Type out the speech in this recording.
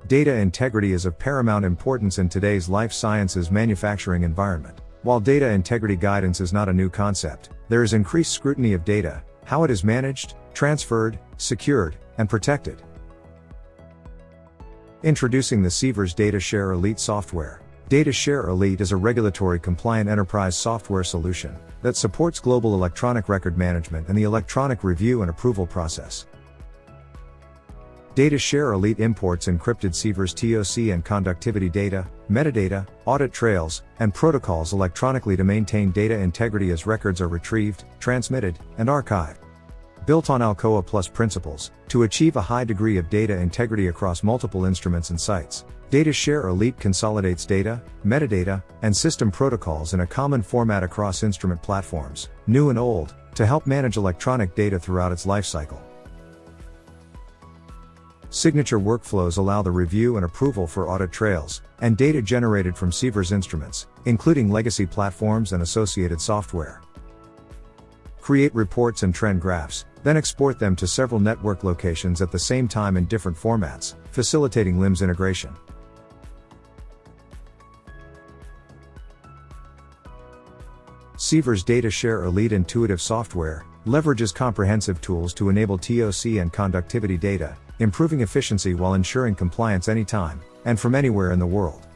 Data integrity is of paramount importance in today's life sciences manufacturing environment. While data integrity guidance is not a new concept, there is increased scrutiny of data, how it is managed, transferred, secured, and protected. Introducing the Sievers DataShare Elite software. DataShare Elite is a regulatory-compliant enterprise software solution that supports global electronic record management and the electronic review and approval process. DataShare Elite imports encrypted Sievers TOC and conductivity data, metadata, audit trails, and protocols electronically to maintain data integrity as records are retrieved, transmitted, and archived. Built on Alcoa Plus principles, to achieve a high degree of data integrity across multiple instruments and sites, DataShare Elite consolidates data, metadata, and system protocols in a common format across instrument platforms, new and old, to help manage electronic data throughout its lifecycle. Signature workflows allow the review and approval for audit trails, and data generated from Sievers Instruments, including legacy platforms and associated software. Create reports and trend graphs, then export them to several network locations at the same time in different formats, facilitating LIMS integration. Sievers DataShare Elite intuitive software leverages comprehensive tools to enable TOC and conductivity data, improving efficiency while ensuring compliance anytime and from anywhere in the world.